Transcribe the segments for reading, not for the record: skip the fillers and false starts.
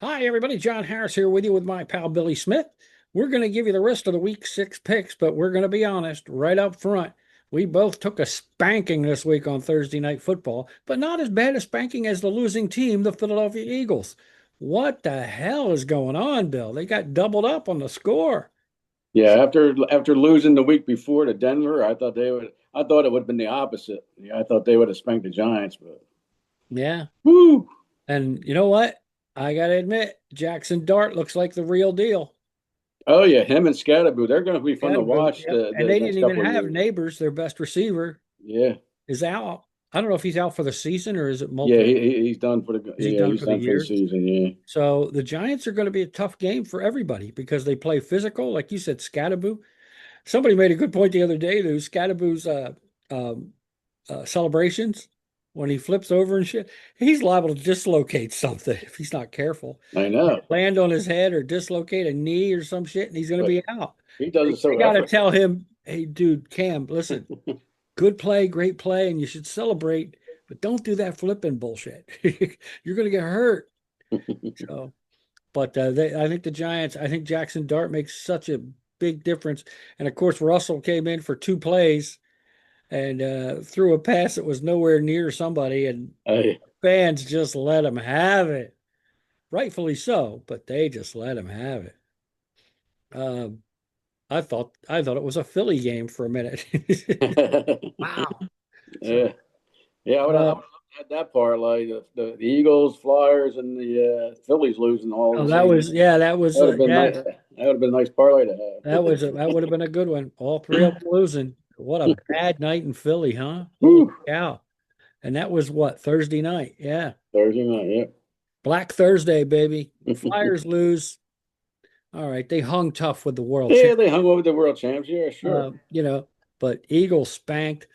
Hi, everybody. John Harris here with you with my pal Billy Smith. We're going to give you the rest of the week 6 picks, but we're going to be honest right up front. We both took a spanking this week on Thursday Night Football, but not as bad a spanking as the losing team, the Philadelphia Eagles. What the hell is going on, Bill? They got doubled up on the score. Yeah, after losing the week before to Denver, I thought they would. I thought it would have been the opposite. Yeah, I thought they would have spanked the Giants, but Yeah. woo! And you know what? I got to admit, Jackson Dart looks like the real deal. Oh yeah, him and Scatterboo, they're going to be fun to Scatterboo, watch yep. And the they next didn't even couple of have years. Neighbors, their best receiver, Yeah, is out. I don't know if he's out for the season or is it yeah, multiple? he's done for the Is he done he's for the done for the year? season. Yeah, So the Giants are going to be a tough game for everybody because they play physical, like you said, Scatterboo. Somebody made a good point the other day, though. Scatterboo's um, celebrations when he flips over and shit, he's liable to dislocate something if he's not careful. I know, Land on his head or dislocate a knee or some shit, and he's going to but be out. he does They, it so they got to tell effortless. him, hey, dude, Cam, listen, good play, great play, and you should celebrate, but don't do that flipping bullshit. You're going to get hurt. So, but I think the Giants, I think Jackson Dart makes such a big difference. And of course, Russell came in for 2 plays and threw a pass that was nowhere near somebody, and I, fans just let him have it. Rightfully so, but they just let him have it. Um, I thought it was a Philly game for a minute. Wow. So yeah, yeah, I would have had that parlay the Eagles, Flyers, and the Phillies losing all oh, the that same. was yeah, that was That would have been yeah, nice. That would have been a nice parlay to that would have been a good one. All three of them losing. What a bad night in Philly, huh? Holy Whew. cow. And that was what, Thursday night? Yeah. Thursday night, Black Thursday, baby. yeah. Flyers lose. All right. They hung tough with the world Yeah, champ. they hung over the world champs. Yeah, sure. You know, but Eagles spanked.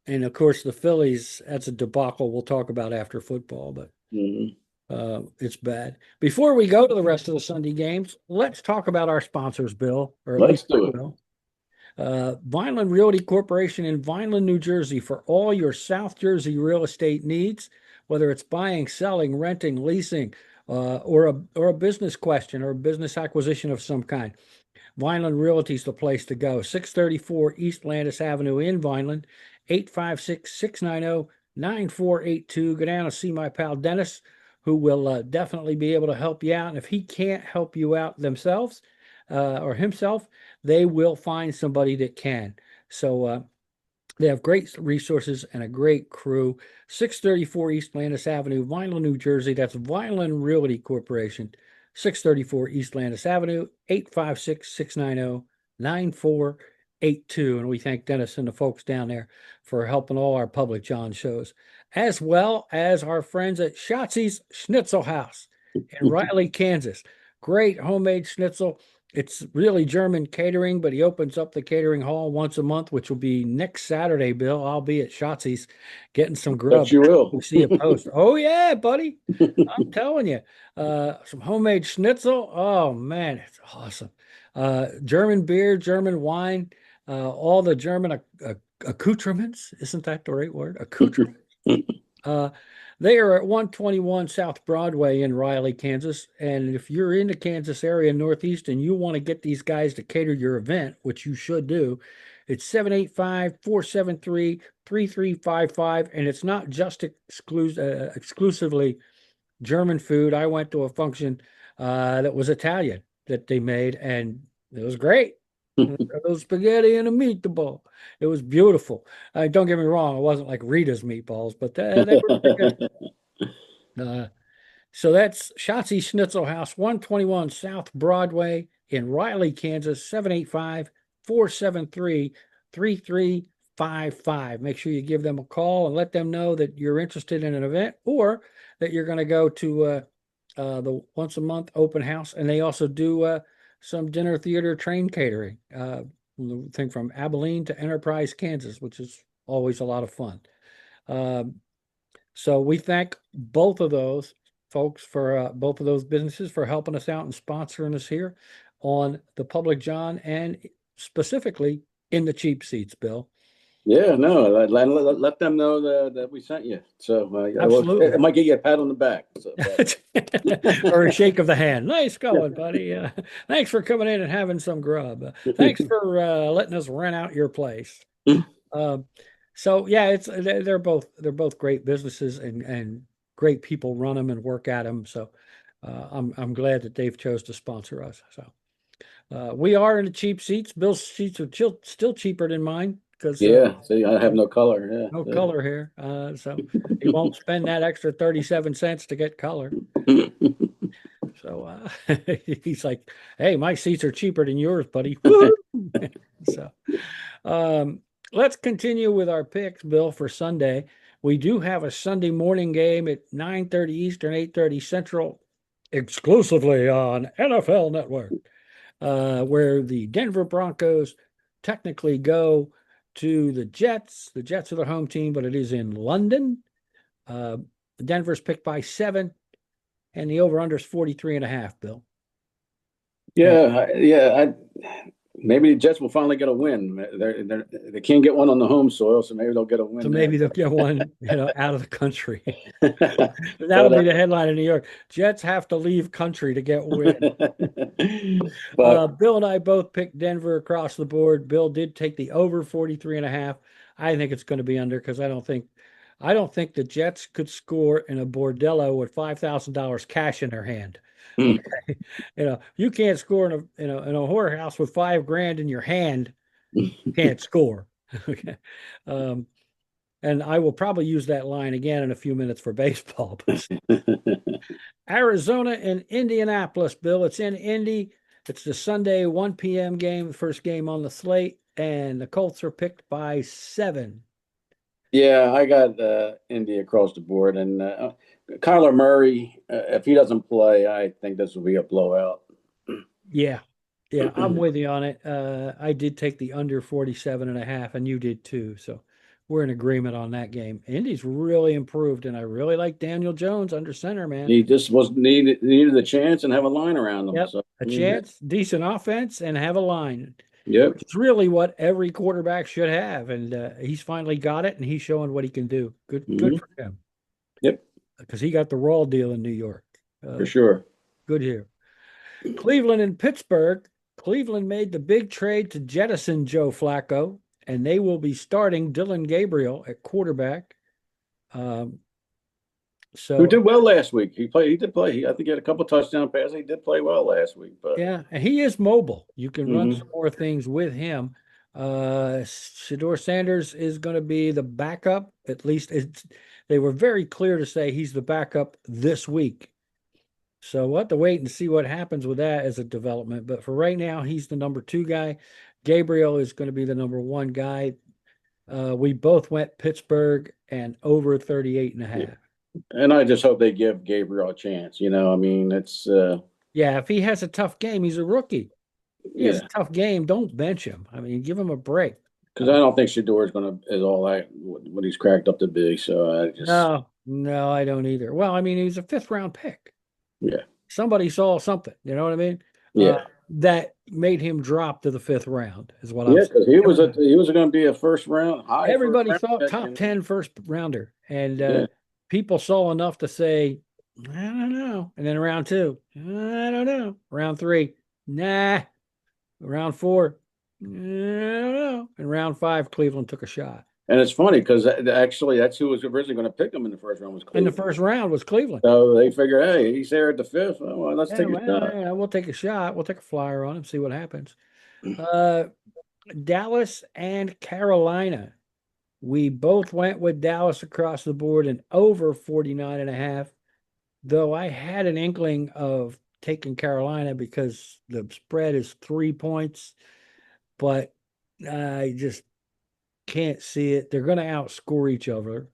And of course, the Phillies, that's a debacle we'll talk about after football, but Hmm. it's bad. Before we go to the rest of the Sunday games, let's talk about our sponsors, Bill, or at least Let's I do it. will. Vineland Realty Corporation in Vineland, New Jersey, for all your South Jersey real estate needs, whether it's buying, selling, renting, leasing, or a business question or a business acquisition of some kind. Vineland Realty is the place to go. 634 East Landis Avenue in Vineland, 856-690-9482. Go down and see my pal Dennis, who will definitely be able to help you out. And if he can't help you out themselves or himself, they will find somebody that can. So they have great resources and a great crew. 634 East Landis Avenue, Vineland, New Jersey. That's Vineland Realty Corporation. 634 East Landis Avenue, 856-690-9482. And we thank Dennis and the folks down there for helping all our Public John shows, as well as our friends at Schatzi's Schnitzel House in Riley, Kansas. Great homemade schnitzel. It's really German catering, but he opens up the catering hall once a month, which will be next Saturday, Bill. I'll be at Schatzi's getting some Bet grub. you will. We see a post. Oh, yeah, buddy. I'm telling you. Some homemade schnitzel. Oh, man, it's awesome. German beer, German wine, all the German accoutrements. Isn't that the right word? Accoutrements. Uh, they are at 121 South Broadway in Riley, Kansas. And if you're in the Kansas area, Northeast, and you want to get these guys to cater your event, which you should do, it's 785-473-3355. And it's not just exclusively German food. I went to a function that was Italian that they made, and it was great. Those spaghetti and a meatball. It was beautiful. Don't get me wrong, it wasn't like Rita's meatballs, but they were pretty good. Uh, so that's Schatzi Schnitzel House, 121 South Broadway in Riley, Kansas, 785-473-3355. Make sure you give them a call and let them know that you're interested in an event or that you're going to go to the once a month open house. And they also do some dinner theater train catering, thing from Abilene to Enterprise, Kansas, which is always a lot of fun. Um, so we thank both of those folks for both of those businesses for helping us out and sponsoring us here on the Public John and specifically in the cheap seats, Bill. Yeah, no, let them know that we sent you. So Absolutely. it might get you a pat on the back. So, Or a shake of the hand. Nice going, buddy. Thanks for coming in and having some grub. Thanks for letting us rent out your place. Um, so yeah, they're both great businesses and great people run them and work at them. So I'm glad that they've chose to sponsor us. So we are in the cheap seats. Bill's seats are still cheaper than mine because yeah, see, I have no color. no Yeah. color here. So he won't spend that extra 37 cents to get color. So he's like, "Hey, my seats are cheaper than yours, buddy." So um, let's continue with our picks, Bill, for Sunday. We do have a Sunday morning game at 9:30 Eastern, 8:30 Central, exclusively on NFL Network, where the Denver Broncos technically go to the Jets. The Jets are the home team, but it is in London. Denver's picked by 7, and the over-under is 43.5, Bill. Yeah. Maybe the Jets will finally get a win. They can't get one on the home soil, so maybe they'll get a win. So maybe they'll get one, out of the country. That'll But, be the headline in New York. Jets have to leave country to get win. but Bill and I both picked Denver across the board. Bill did take the over 43.5. I think it's going to be under because I don't think the Jets could score in a bordello with $5,000 cash in their hand. Okay. You can't score in a whorehouse with $5,000 in your hand. You can't score. Okay. And I will probably use that line again in a few minutes for baseball. Arizona and Indianapolis, Bill. It's in Indy. It's the Sunday 1 p.m. game, the first game on the slate, and the Colts are picked by 7. yeah, I got Indy across the board, and Kyler Murray. If he doesn't play, I think this will be a blowout. Yeah. Yeah, I'm with you on it. I did take the under 47.5, and you did too. So we're in agreement on that game. Indy's really improved, and I really like Daniel Jones under center, man. He just was needed a chance and have a line around him. Yep. So A chance, decent offense, and have a line. yep. It's really what every quarterback should have. And he's finally got it, and he's showing what he can do. Good for him. Yep. Because he got the raw deal in New York. For sure. Good here. Cleveland and Pittsburgh. Cleveland made the big trade to jettison Joe Flacco, and they will be starting Dylan Gabriel at quarterback. Who did well last week? He did play. I think he had a couple touchdown passes. He did play well last week. But yeah, and he is mobile. You can run some more things with him. Shedeur Sanders is going to be the backup. At least they were very clear to say he's the backup this week. So we'll have to wait and see what happens with that as a development. But for right now, he's the number 2 guy. Gabriel is going to be the number 1 guy. We both went Pittsburgh and over 38.5. And I just hope they give Gabriel a chance. I mean, it's if he has a tough game, he's a rookie. He has a tough game. Don't bench him. I mean, give him a break. Because I don't think Shador is all that what he's cracked up to be. So I just no, I don't either. Well, I mean, he's a 5th round pick. Yeah. Somebody saw something. You know what I mean? Yeah. That made him drop to the 5th round is what I'm saying. Because he was going to be a first round high. Everybody thought top 10 first rounder, and people saw enough to say, I don't know. And then round 2, I don't know. Round 3, nah. Round 4, I don't know. And round 5, Cleveland took a shot. And it's funny because actually that's who was originally going to pick him in the first round was Cleveland. In the first round was Cleveland. So they figured, hey, he's there at the 5th. Well, let's take a shot. Yeah, we'll take a shot. We'll take a flyer on him, see what happens. Dallas and Carolina. We both went with Dallas across the board and over 49.5, though I had an inkling of taking Carolina because the spread is 3 points, but I just can't see it. They're going to outscore each other.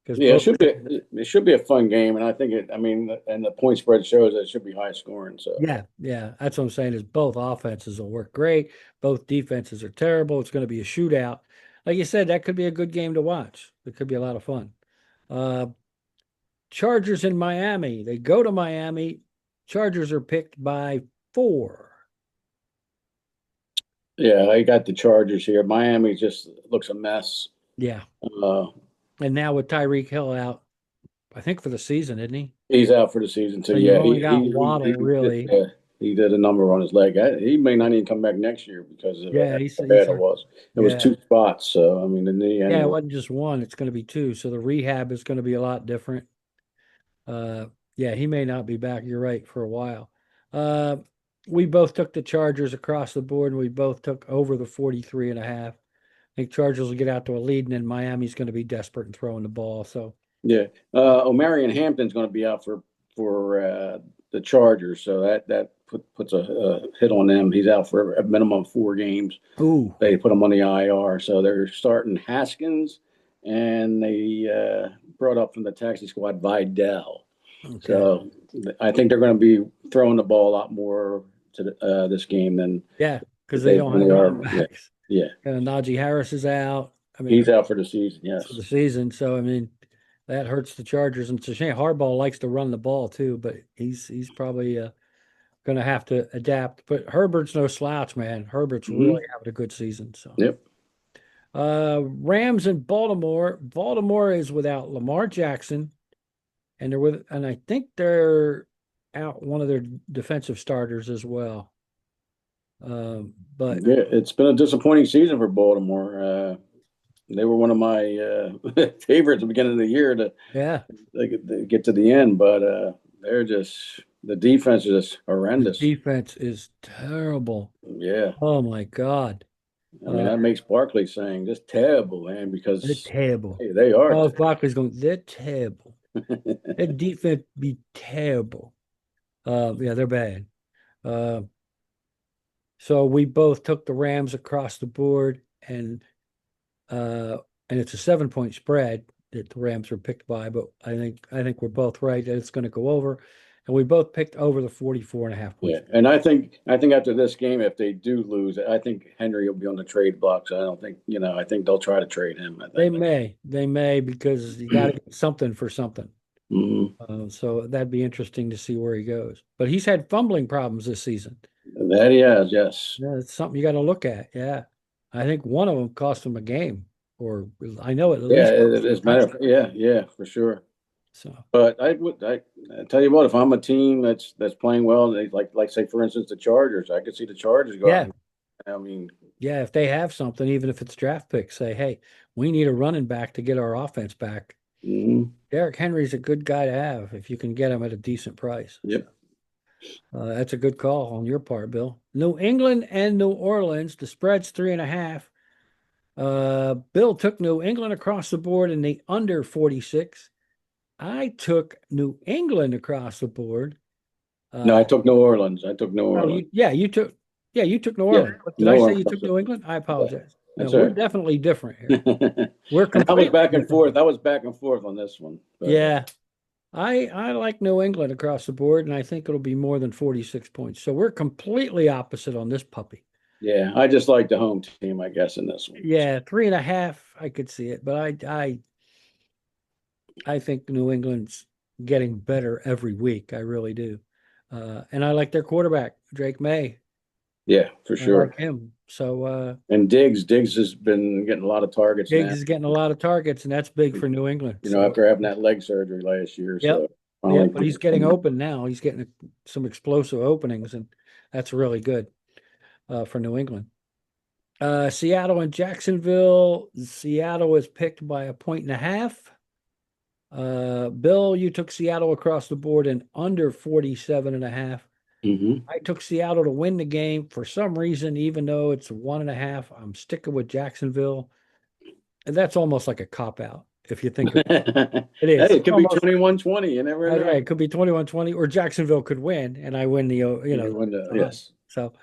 It should be a fun game, and I think and the point spread shows that it should be high scoring. So yeah, that's what I'm saying. Is both offenses will work great, both defenses are terrible. It's going to be a shootout. Like you said, that could be a good game to watch. It could be a lot of fun. Chargers in Miami. They go to Miami. Chargers are picked by 4. Yeah, I got the Chargers here. Miami just looks a mess. Yeah. Uh, And now with Tyreek Hill out, I think for the season, isn't he? he's out for the season too. So you've Yeah, only got Waddle, really. he did a number on his leg. He may not even come back next year because of Yeah, how he's bad it hurt. was. It was Yeah. two spots, so I mean the knee Yeah, it anyway. wasn't just one, it's going to be two. So the rehab is going to be a lot different. Uh, yeah, he may not be back. You're right, for a while. Uh, we both took the Chargers across the board, and we both took over the 43 and a half. I think Chargers will get out to a lead, and then Miami's going to be desperate and throwing the ball. So, Yeah, Omarion Hampton's going to be out for the Chargers, so that puts a hit on them. He's out for a minimum of 4 games. ooh, They put him on the IR, so they're starting Haskins, and they brought up from the taxi squad Vidal. okay. So I think they're going to be throwing the ball a lot more to this game than Yeah, because they they don't have really are. running Yeah, backs. yeah. Najee Harris is out. I mean, He's out for the season. for Yes. the season. So, I mean, that hurts the Chargers. And it's a shame. Harbaugh likes to run the ball too, but he's probably going to have to adapt. But Herbert's no slouch, man. Herbert's really Hmm. having a good season. So, Yep. Rams in Baltimore. Baltimore is without Lamar Jackson, and I think they're out one of their defensive starters as well. But Yeah, it's been a disappointing season for Baltimore. They were one of my favorites at the beginning of the year to yeah, get to the end, but they're just the defense is just the horrendous. defense is terrible. Yeah, Oh my God. I mean that makes Barkley saying just terrible, man, They're because terrible. hey, they are Oh, Barkley's going, they're terrible. Their defense be terrible. Yeah, they're bad. Uh, so we both took the Rams across the board, uh, and it's a 7 point spread that the Rams were picked by, but I think we're both right that it's going to go over. And we both picked over the 44 and a half Yeah, points. and I think after this game, if they do lose, I think Henry will be on the trade block. So I don't think I think they'll try to trade him. I think. They may, because you got to get something for something. Mhm. So that'd be interesting to see where he goes. But he's had fumbling problems this season. That he has, yes. Yeah, it's something you got to look at. Yeah. I think one of them cost him a game, or I know it at Yeah, least cost him a as a matter of touchdown. yeah, for sure. So, But I tell you what, if I'm a team that's playing well, they like say for instance the Chargers, I could see the Chargers go out. yeah. I mean, Yeah, if they have something, even if it's draft picks, say, hey, we need a running back to get our offense back. mhm, Derrick Henry's a good guy to have if you can get him at a decent price. So, yep. that's a good call on your part, Bill. New England and New Orleans, the spread's 3.5. Bill took New England across the board in the under 46. I took New England across the board. No, I Uh, took New Orleans. I took New oh, Orleans. you took New Yeah, Orleans. Did I New say Orleans. you took New England? I Yeah, apologize. No, that's all we're right. definitely different here. We're And I was completely back and different. forth. I was back and forth on this one. But Yeah, I like New England across the board, and I think it'll be more than 46 points. So we're completely opposite on this puppy. yeah, I just like the home team, I guess, in this one. Yeah, 3.5, I could see it, but I think New England's getting better every week. I really do. And I like their quarterback, Drake May. Yeah, for I sure. like him. So And Diggs has been getting a lot of targets Diggs now. is getting a lot of targets, and that's big for New England. So After having that leg surgery last year, yep, so yep. finally. But he's getting open now. He's getting some explosive openings, and that's really good for New England. Seattle and Jacksonville. Seattle is picked by a 1.5. Bill, you took Seattle across the board and under 47.5. Mhm. I took Seattle to win the game for some reason, even though it's 1.5. I'm sticking with Jacksonville. And that's almost like a cop out if you think about it. It Hey, is. it It's could be almost 21-20. You never that's right. know. It could be 21-20, or Jacksonville could win and I win You win home. yes. So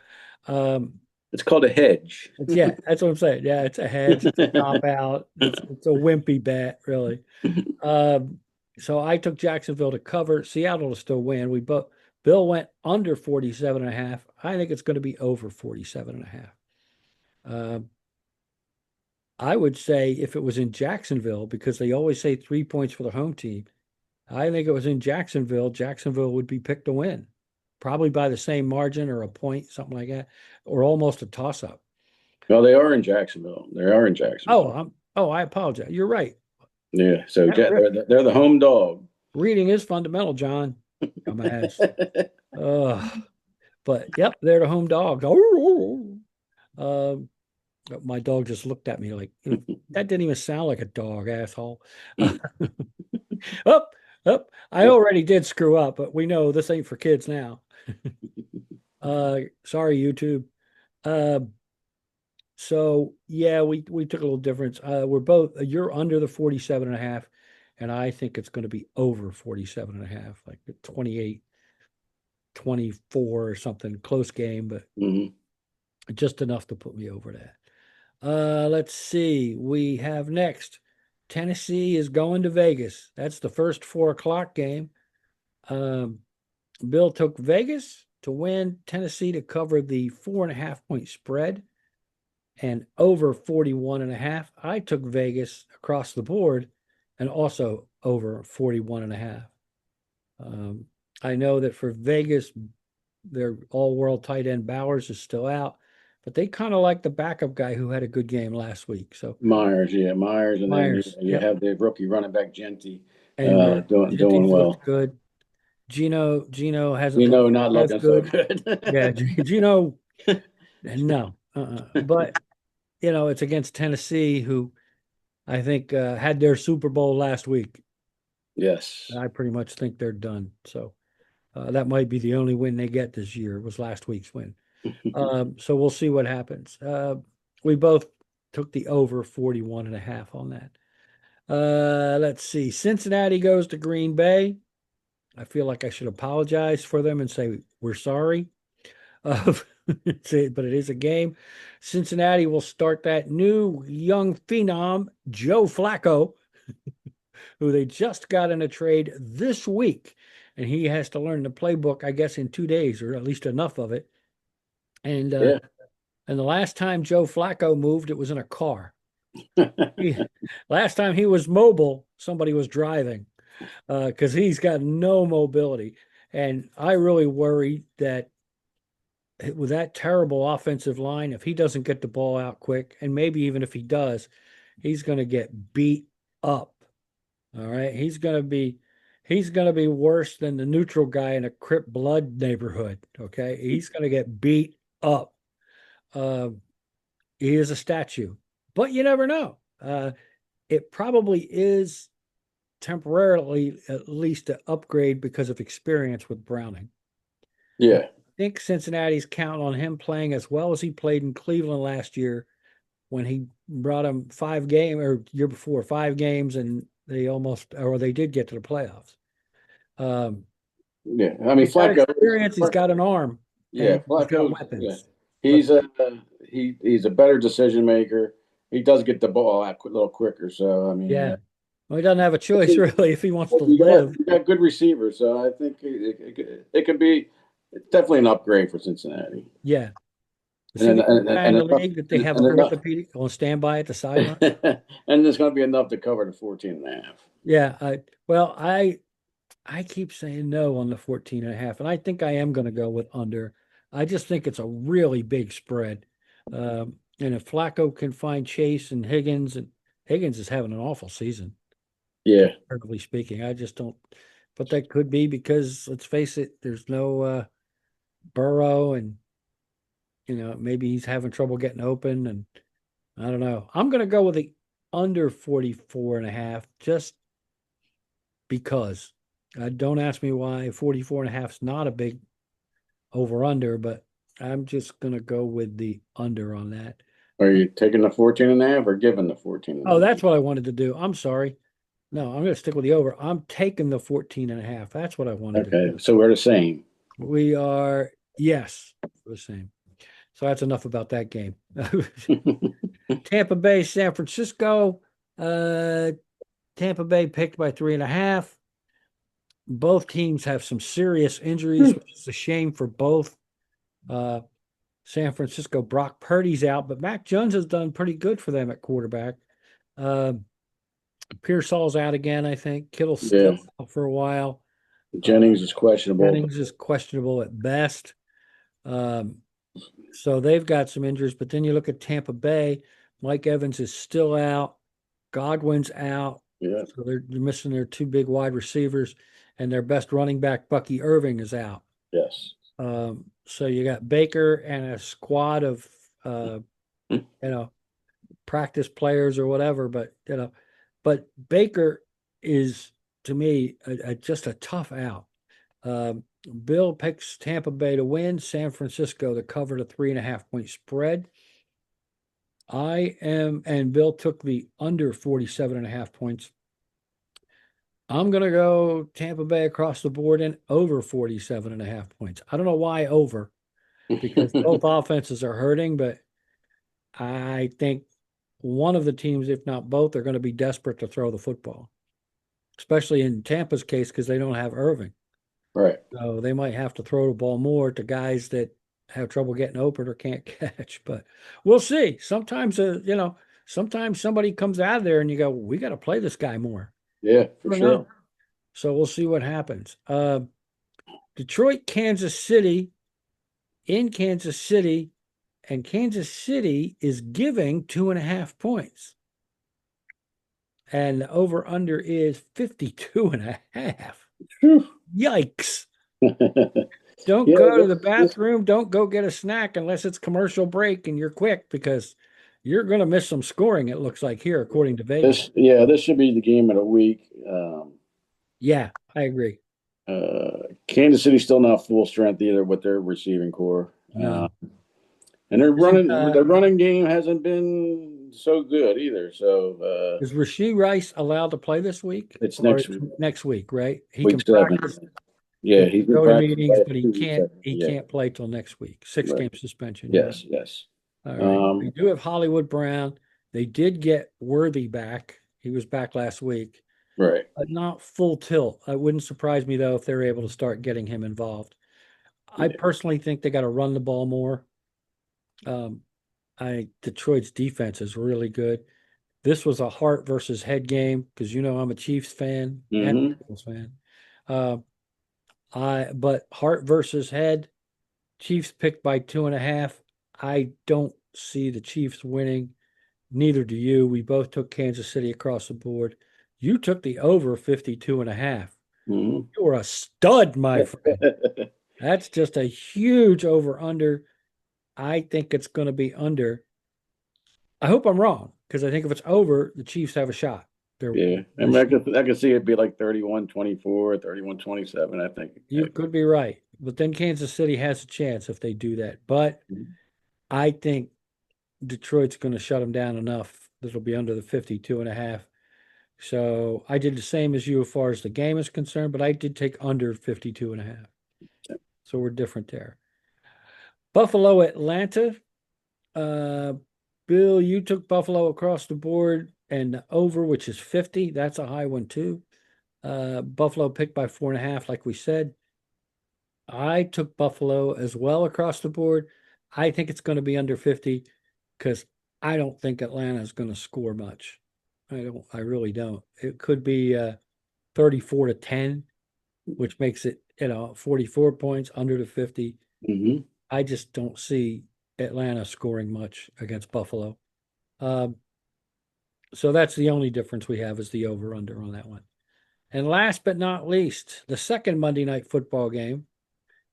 um It's called a hedge. yeah, that's what I'm saying. Yeah, it's a hedge, it's a cop out, it's a wimpy bet, really. So I took Jacksonville to cover, Seattle to still win. We both Bill went under 47.5. I think it's going to be over 47.5. I would say if it was in Jacksonville, because they always say 3 points for the home team, I think it was in Jacksonville, Jacksonville would be picked to win, probably by the same margin or a point, something like that, or almost a toss up. Well, they are in Jacksonville. They are in Jacksonville. I apologize. You're right. Yeah, so That rip- they're the home dog. Reading is fundamental, John. Dumbass. But yep, they're the home dogs. Um, my dog just looked at me like that didn't even sound like a dog, asshole. Up, up. I already did screw up, but we know this ain't for kids now. Sorry, YouTube. Uh, so yeah, we took a little difference. We're both you're under the 47 and a half, and I think it's going to be over 47 and a half, like 28, 24 or something, close game, but just enough to put me over that. Let's see. We have next. Tennessee is going to Vegas. That's the first 4 o'clock game. Bill took Vegas to win, Tennessee to cover the 4.5 point spread and over 41 and a half. I took Vegas across the board and also over 41 and a half. I know that for Vegas, their all-world tight end Bowers is still out, but they kind of like the backup guy who had a good game last week. So Myers, and Myers, then you have the rookie running back Genty and doing well. Good. Gino hasn't Gino not as looking so good. good. Yeah, Gino, no. But it's against Tennessee, who I think had their Super Bowl last week. Yes, I pretty much think they're done. So that might be the only win they get this year was last week's win. So we'll see what happens. We both took the over 41 and a half on that. Let's see. Cincinnati goes to Green Bay. I feel like I should apologize for them and say we're sorry. But it is a game. Cincinnati will start that new young phenom, Joe Flacco, who they just got in a trade this week. And he has to learn the playbook, I guess, in 2 days, or at least enough of it. And the last time Joe Flacco moved, it was in a car. Last time he was mobile, somebody was driving because he's got no mobility. And I really worry that with that terrible offensive line, if he doesn't get the ball out quick, and maybe even if he does, he's going to get beat up. All right. He's going to be worse than the neutral guy in a Crip Blood neighborhood. Okay. He's going to get beat up. He is a statue, but you never know. It probably is temporarily at least an upgrade because of experience with Browning. Yeah. I think Cincinnati's counting on him playing as well as he played in Cleveland last year when he brought him 5 games or year before 5 games and they did get to the playoffs. Yeah. I mean, Flacco experience, he's got an arm. Yeah. Flacco, weapons. Yeah. He's a better decision maker. He does get the ball out a little quicker. So, I mean, yeah. Well, he doesn't have a choice really if he wants to live. You got good receivers, so I think it could be definitely an upgrade for Cincinnati. Yeah. And the league that they have an orthopedic on standby at the sideline. And there's going to be enough to cover the 14 and a half. Yeah. I keep saying no on the 14 and a half, and I think I am going to go with under. I just think it's a really big spread. And if Flacco can find Chase and Higgins is having an awful season. Yeah. Comparatively speaking, I just don't. But that could be because, let's face it, there's no Burrow, and maybe he's having trouble getting open, and I don't know. I'm going to go with the under 44 and a half, just because. Don't ask me why 44 and a half is not a big over under, but I'm just going to go with the under on that. Are you taking the 14 and a half or giving the 14 and a half? Oh, that's what I wanted to do. I'm sorry. No, I'm going to stick with the over. I'm taking the 14 and a half. That's what I wanted to do. Okay, so we're the same. We are, yes, we're the same. So that's enough about that game. Tampa Bay, San Francisco. Tampa Bay picked by 3.5. Both teams have some serious injuries, which is a shame for both. San Francisco, Brock Purdy's out, but Mac Jones has done pretty good for them at quarterback. Pearsall's out again, I think. Kittle's still out for a while. Jennings is questionable. Jennings is questionable at best. So they've got some injuries, but then you look at Tampa Bay. Mike Evans is still out. Godwin's out. Yeah. So they're missing their two big wide receivers, and their best running back, Bucky Irving, is out. Yes. So you got Baker and a squad of practice players or whatever, but Baker is, to me, just a tough out. Bill picks Tampa Bay to win, San Francisco to cover the 3.5-point spread. And Bill took the under 47.5 points. I'm going to go Tampa Bay across the board and over 47.5 points. I don't know why over, because both offenses are hurting, but I think one of the teams, if not both, are going to be desperate to throw the football, especially in Tampa's case because they don't have Irving. Right. So they might have to throw the ball more to guys that have trouble getting open or can't catch. But we'll see. Sometimes, sometimes somebody comes out of there and you go, we got to play this guy more. Yeah, for sure. Know. So we'll see what happens. Detroit, Kansas City, in Kansas City, and Kansas City is giving 2.5 points. And the over under is 52.5. Yikes. Don't go to the bathroom. Don't go get a snack unless it's commercial break and you're quick, because you're going to miss some scoring, it looks like here, according to Vegas. This should be the game of the week. Yeah, I agree. Kansas City's still not full strength either with their receiving core. No. And their running game hasn't been so good either. So is Rashee Rice allowed to play this week? It's next week. Next week, right? He week can practice. Yeah, he can go to meetings, but he can't play till next week. 6-game suspension. Yes, yes. All right. We do have Hollywood Brown. They did get Worthy back. He was back last week. Right. But not full tilt. It wouldn't surprise me, though, if they're able to start getting him involved. I personally think they got to run the ball more. Detroit's defense is really good. This was a heart versus head game because I'm a Chiefs fan and a Eagles fan. But heart versus head, Chiefs picked by 2.5. I don't see the Chiefs winning. Neither do you. We both took Kansas City across the board. You took the over 52.5. You were a stud, my friend. That's just a huge over under. I think it's going to be under. I hope I'm wrong, because I think if it's over, the Chiefs have a shot. I mean, I could see it be like 31-24, 31-27, I think. You could be right. But then Kansas City has a chance if they do that. But I think Detroit's going to shut them down enough that it'll be under the 52.5. So I did the same as you as far as the game is concerned, but I did take under 52.5. So we're different there. Buffalo, Atlanta. Bill, you took Buffalo across the board and over, which is 50. That's a high one too. Buffalo picked by 4.5, like we said. I took Buffalo as well across the board. I think it's going to be under 50 because I don't think Atlanta is going to score much. I really don't. It could be 34-10, which makes it 44 points under the 50. I just don't see Atlanta scoring much against Buffalo. So that's the only difference we have is the over-under on that one. And last but not least, the second Monday night football game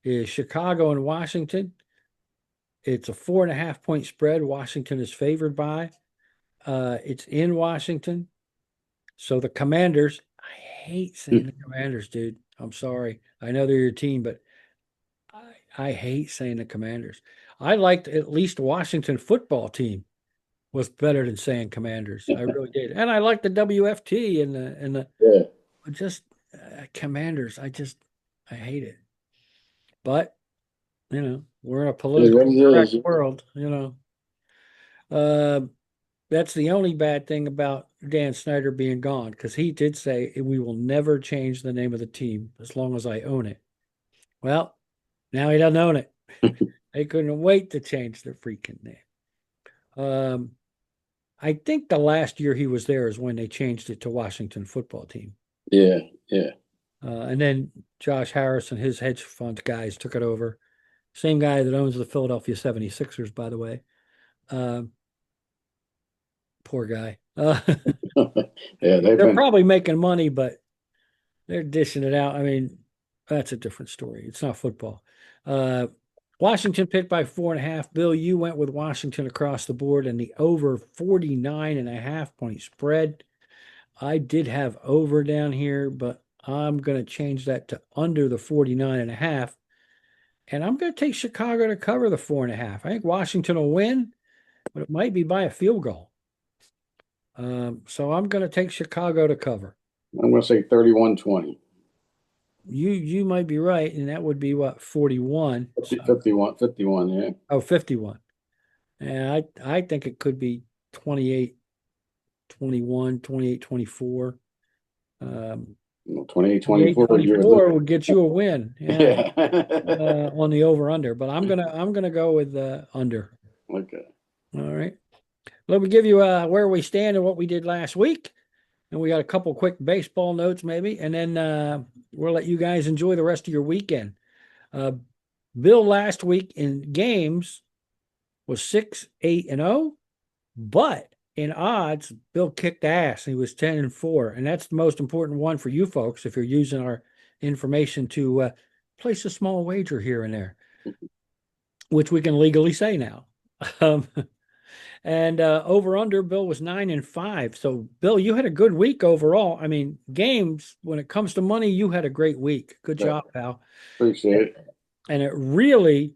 is Chicago and Washington. It's a 4.5-point spread. Washington is favored by. It's in Washington. So the Commanders, I hate saying the Commanders, dude. I'm sorry. I know they're your team, but I hate saying the Commanders. I liked at least Washington football team was better than saying Commanders. I really did. And I like the WFT and the just Commanders. I hate it. But, we're in a politically correct world, That's the only bad thing about Dan Snyder being gone, because he did say we will never change the name of the team as long as I own it. Well, now he doesn't own it. They couldn't wait to change the freaking name. I think the last year he was there is when they changed it to Washington Football Team. Yeah. And then Josh Harris and his hedge fund guys took it over. Same guy that owns the Philadelphia 76ers, by the way. Poor guy. Yeah, They're probably making money, but they're dishing it out. I mean, that's a different story. It's not football. Washington picked by 4.5. Bill, you went with Washington across the board and the over 49.5 point spread. I did have over down here, but I'm going to change that to under the 49.5. And I'm going to take Chicago to cover the 4.5. I think Washington will win, but it might be by a field goal. So I'm going to take Chicago to cover. I'm going to say 31-20. You might be right, and that would be what, 41? 51, yeah. Oh, 51. And I think it could be 28, 21, 28, 24. 28, 24 would get you a win. Yeah. On the over under, but I'm gonna go with under. Okay. All right. Let me give you where we stand and what we did last week. And we got a couple quick baseball notes maybe, and then we'll let you guys enjoy the rest of your weekend. Bill last week in games was 6-8-0, but in odds, Bill kicked ass. He was 10-4, and that's the most important one for you folks if you're using our information to place a small wager here and there, which we can legally say now. And over under, Bill was 9-5. So, Bill, you had a good week overall. I mean, games, when it comes to money, you had a great week. Good job, pal. Appreciate it. And it really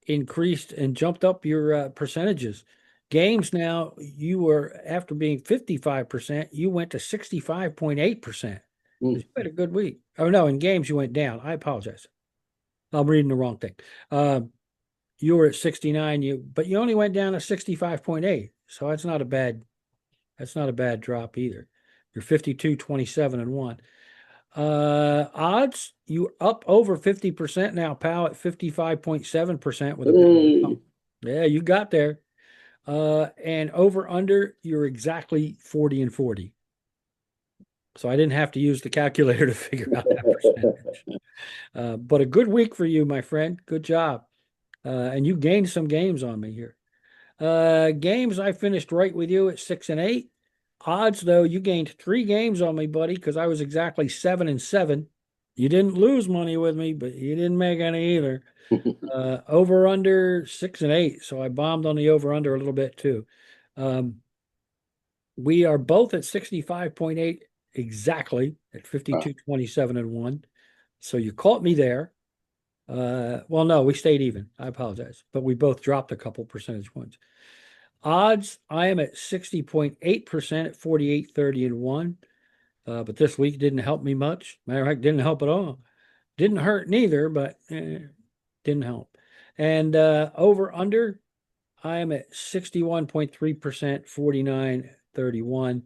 increased and jumped up your percentages. Games now, you were, after being 55%, you went to 65.8%. You had a good week. Oh, no, in games, you went down. I apologize. I'm reading the wrong thing. You were at 69, but you only went down to 65.8. So that's not a bad drop either. You're 52, 27, and 1. Odds, you up over 50% now, pal, at 55.7% with a yeah, you got there. And over under, you're exactly 40-40. So I didn't have to use the calculator to figure out that percentage. But a good week for you, my friend. Good job. And you gained some games on me here. Games, I finished right with you at 6-8. Odds, though, you gained 3 games on me, buddy, because I was exactly 7-7. You didn't lose money with me, but you didn't make any either. Over under 6-8. So I bombed on the over under a little bit too. We are both at 65.8 exactly at 52, 27, and 1. So you caught me there. Well, no, we stayed even. I apologize, but we both dropped a couple percentage points. Odds, I am at 60.8% at 48, 30, and 1. But this week didn't help me much. Matter of fact, didn't help at all. Didn't hurt neither, but didn't help. And over under, I am at 61.3%, 49, 31.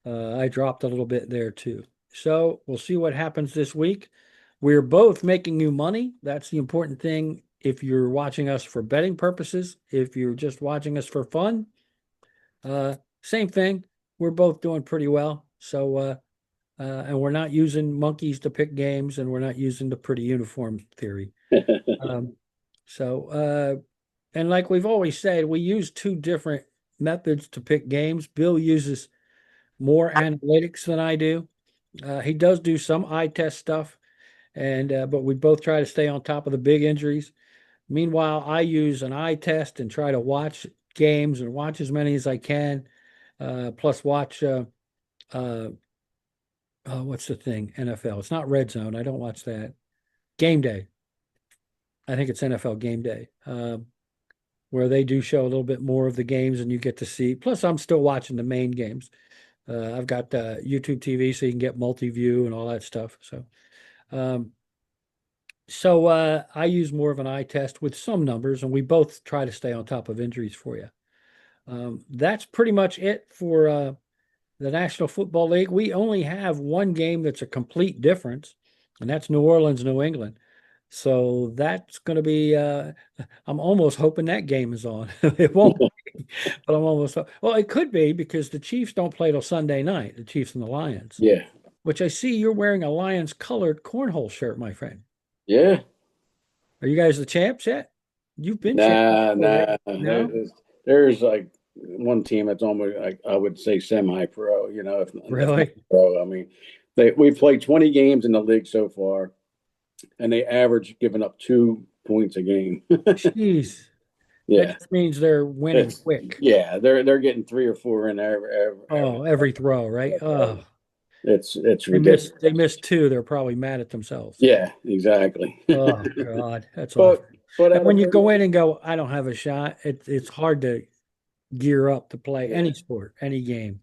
I dropped a little bit there too. So we'll see what happens this week. We're both making you money. That's the important thing. If you're watching us for betting purposes, if you're just watching us for fun, same thing. We're both doing pretty well. So, and we're not using monkeys to pick games, and we're not using the pretty uniform theory. And like we've always said, we use 2 different methods to pick games. Bill uses more analytics than I do. He does do some eye test stuff. But we both try to stay on top of the big injuries. Meanwhile, I use an eye test and try to watch games and watch as many as I can. Plus watch, what's the thing? NFL. It's not Red Zone. I don't watch that. Game Day. I think it's NFL Game Day, where they do show a little bit more of the games and you get to see. Plus, I'm still watching the main games. I've got YouTube TV, so you can get multi-view and all that stuff. So I use more of an eye test with some numbers, and we both try to stay on top of injuries for you. That's pretty much it for the National Football League. We only have one game that's a complete difference, and that's New Orleans, New England. So that's going to be, I'm almost hoping that game is on. It won't be, but I'm almost, well, it could be because the Chiefs don't play till Sunday night, the Chiefs and the Lions. Yeah. Which I see you're wearing a Lions colored cornhole shirt, my friend. Yeah. Are you guys the champs yet? You've been champion Nah, before, right? nah. No, There's like one team that's almost like I would say semi-pro. If not really? pro. I mean, we played 20 games in the league so far, and they average giving up 2 points a game. Jeez, that Yeah, just means they're winning it's quick. yeah. They're getting 3 or 4 in Oh, every throw, right? Oh, it's they missed. ridiculous. They missed two. They're probably mad at themselves. Yeah, exactly. Oh God, that's awful. but but And at a when you very go in and go, I don't have a shot. It's hard to gear up to play yeah. any sport, any game.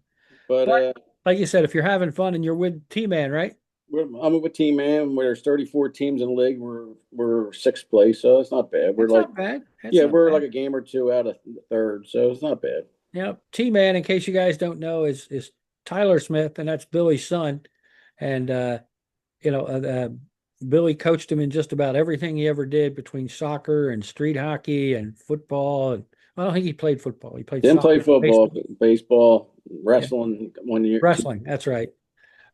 But But like you said, if you're having fun and you're with T-Man, right? I'm with team man. Where there's 34 teams in the league. We're sixth place, so it's not bad. We're That's like not bad. That's yeah, not we're like bad. a game or two out of third, so it's not bad. Now, T-Man, in case you guys don't know, is Tyler Smith, and that's Billy's son. And you know, Billy coached him in just about everything he ever did between soccer and street hockey and football. And I don't think he played football. He played Didn't soccer, play football, baseball, baseball, yeah, wrestling 1 year. wrestling. That's right.